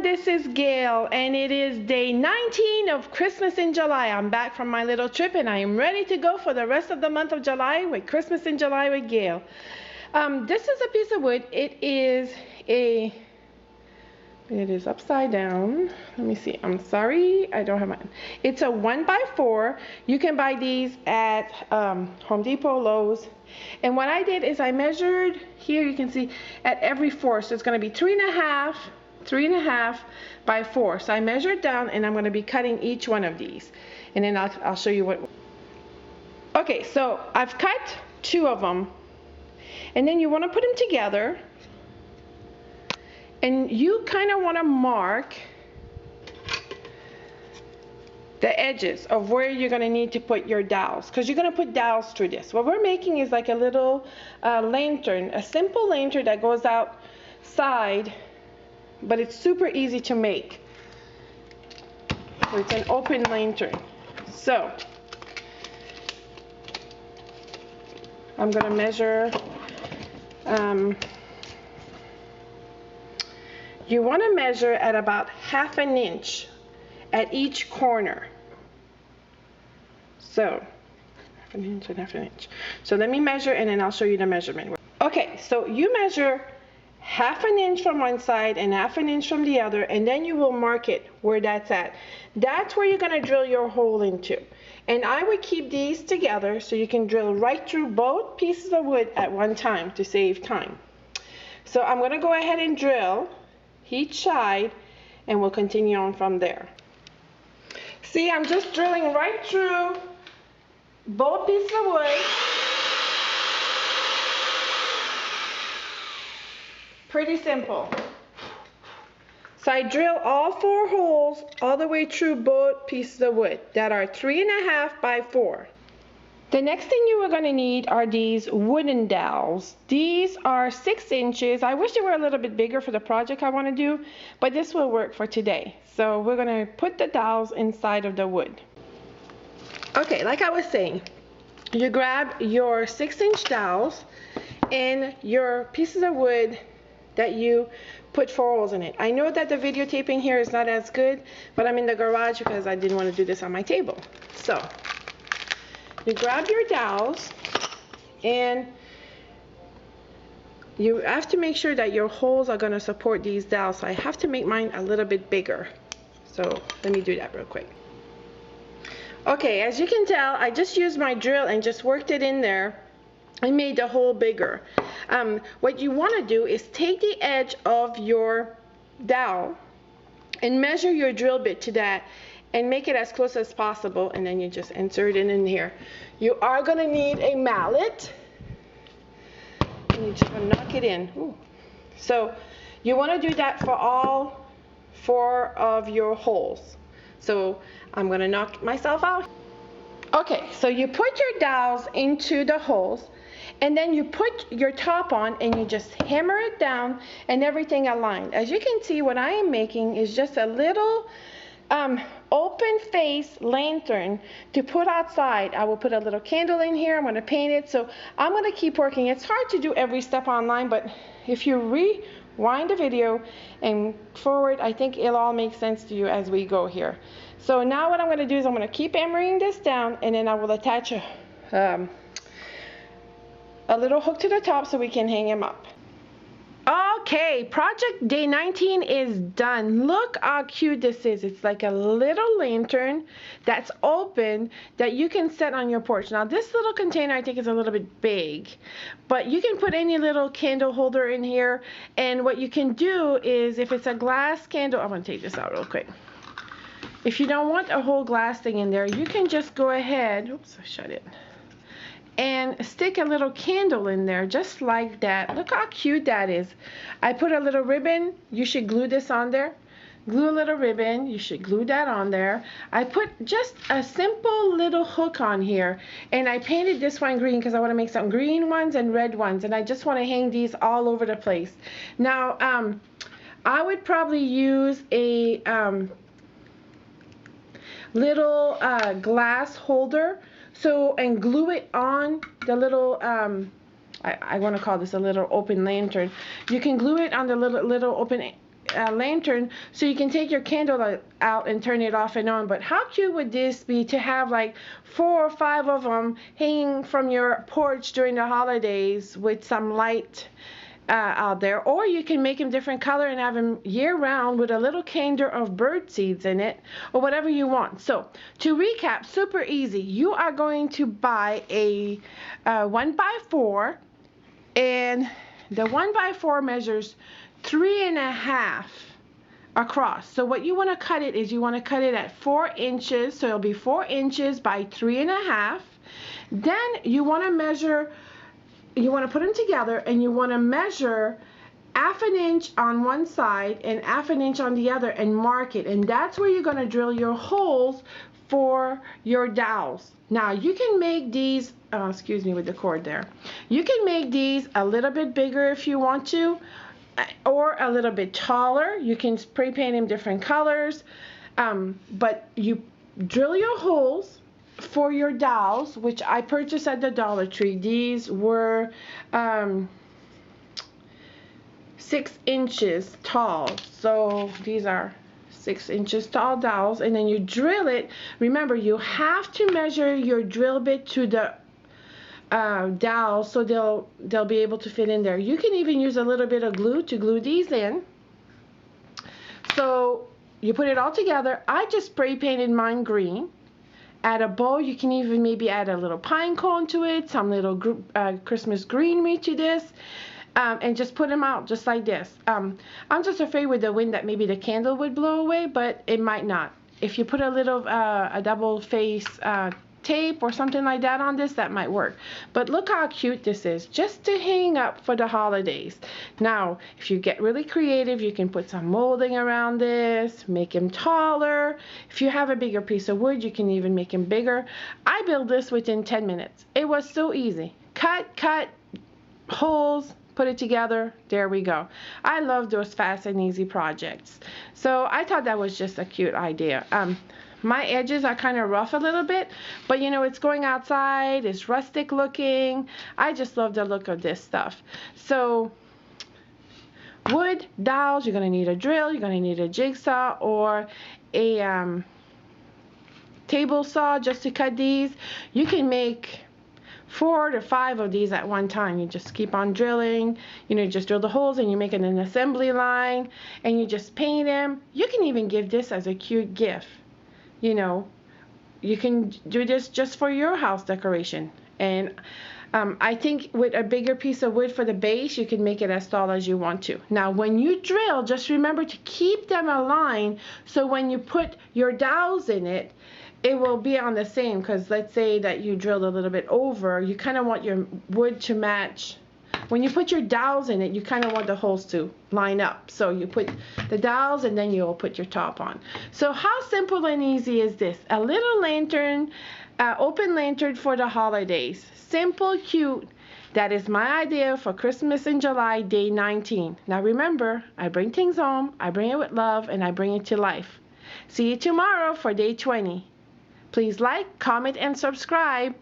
this is Gail, and it is day 19 of Christmas in July. I'm back from my little trip, and I am ready to go for the rest of the month of July with Christmas in July with Gail. This is a piece of wood. It is upside down. Let me see. I'm sorry, I don't have mine. It's a 1x4. You can buy these at Home Depot, Lowe's. And what I did is I measured here. You can see at every 4, so it's going to be 3.5 by 4. So I measured down, and I'm going to be cutting each one of these, and then I'll show you what. Okay, so I've cut 2 of them, and then you want to put them together, and you kind of want to mark the edges of where you're going to need to put your dowels, because you're going to put dowels through this. What we're making is like a little lantern, a simple lantern that goes outside, but it's super easy to make. So it's an open lantern. So I'm going to measure. You want to measure at about 1/2 inch at each corner. So 1/2 inch and 1/2 inch. So let me measure, and then I'll show you the measurement. Okay, so you measure 1/2 inch from one side and 1/2 inch from the other, and then you will mark it where that's at. That's where you're going to drill your hole into. And I would keep these together so you can drill right through both pieces of wood at one time to save time. So I'm going to go ahead and drill each side, and we'll continue on from there. See, I'm just drilling right through both pieces of wood. Pretty simple. So I drill all 4 holes all the way through both pieces of wood that are 3.5 by 4. The next thing you are going to need are these wooden dowels. These are 6 inches. I wish they were a little bit bigger for the project I want to do, but this will work for today. So we're going to put the dowels inside of the wood. Okay, like I was saying, you grab your 6-inch dowels and your pieces of wood that you put 4 holes in it. I know that the videotaping here is not as good, but I'm in the garage because I didn't want to do this on my table. So you grab your dowels, and you have to make sure that your holes are going to support these dowels. So I have to make mine a little bit bigger. So let me do that real quick. Okay, as you can tell, I just used my drill and just worked it in there and made the hole bigger. What you want to do is take the edge of your dowel and measure your drill bit to that and make it as close as possible, and then you just insert it in here. You are going to need a mallet, and you just want to knock it in. Ooh. So you want to do that for all 4 of your holes. So I'm going to knock myself out. Okay, so you put your dowels into the holes, and then you put your top on, and you just hammer it down, and everything aligned. As you can see, what I am making is just a little open face lantern to put outside. I will put a little candle in here. I'm going to paint it. So I'm going to keep working. It's hard to do every step online, but if you rewind the video and forward, I think it'll all make sense to you as we go here. So now what I'm going to do is I'm going to keep hammering this down, and then I will attach a little hook to the top so we can hang him up. Okay, project day 19 is done. Look how cute this is. It's like a little lantern that's open that you can set on your porch. Now this little container I think is a little bit big, but you can put any little candle holder in here. And what you can do is, if it's a glass candle, I'm going to take this out real quick. If you don't want a whole glass thing in there, you can just go ahead, oops, I shut it, and stick a little candle in there just like that. Look how cute that is. I put a little ribbon. You should glue this on there. Glue a little ribbon. You should glue that on there. I put just a simple little hook on here, and I painted this one green because I want to make some green ones and red ones, and I just want to hang these all over the place. Now I would probably use a little glass holder, and glue it on the little I want to call this a little open lantern. You can glue it on the little open lantern so you can take your candle out and turn it off and on. But how cute would this be to have like 4 or 5 of them hanging from your porch during the holidays with some light out there? Or you can make them different color and have them year round with a little candle of bird seeds in it, or whatever you want. So to recap, super easy. You are going to buy a 1x4, and the 1x4 measures 3.5 across. So what you want to cut it is, you want to cut it at 4 inches, so it'll be 4 inches by 3.5. Then you want to measure, you want to put them together, and you want to measure 1/2 inch on one side and 1/2 inch on the other and mark it, and that's where you're going to drill your holes for your dowels. Now you can make these, excuse me with the cord there, you can make these a little bit bigger if you want to, or a little bit taller. You can spray paint them different colors, but you drill your holes for your dowels, which I purchased at the Dollar Tree. These were 6 inches tall, so these are 6 inches tall dowels, and then you drill it. Remember, you have to measure your drill bit to the dowels so they'll be able to fit in there. You can even use a little bit of glue to glue these in. So you put it all together. I just spray painted mine green. Add a bow. You can even maybe add a little pine cone to it, some little Christmas greenery to this, and just put them out just like this. I'm just afraid with the wind that maybe the candle would blow away, but it might not. If you put a little a double face tape or something like that on this, that might work. But look how cute this is, just to hang up for the holidays. Now if you get really creative, you can put some molding around this, make them taller. If you have a bigger piece of wood, you can even make them bigger. I built this within 10 minutes. It was so easy. Cut holes, put it together, there we go. I love those fast and easy projects, so I thought that was just a cute idea. My edges are kind of rough a little bit, but you know, it's going outside, it's rustic looking. I just love the look of this stuff. So wood dowels, you're going to need a drill, you're going to need a jigsaw or a table saw just to cut these. You can make 4 to 5 of these at one time. You just keep on drilling, you know, you just drill the holes and you make an assembly line and you just paint them. You can even give this as a cute gift. You know, you can do this just for your house decoration. And I think with a bigger piece of wood for the base, you can make it as tall as you want to. Now when you drill, just remember to keep them aligned, so when you put your dowels in it, it will be on the same, because let's say that you drilled a little bit over, you kind of want your wood to match. When you put your dowels in it, you kind of want the holes to line up. So you put the dowels and then you'll put your top on. So how simple and easy is this? A little lantern, open lantern for the holidays. Simple, cute. That is my idea for Christmas in July, day 19. Now remember, I bring things home, I bring it with love, and I bring it to life. See you tomorrow for day 20. Please like, comment, and subscribe.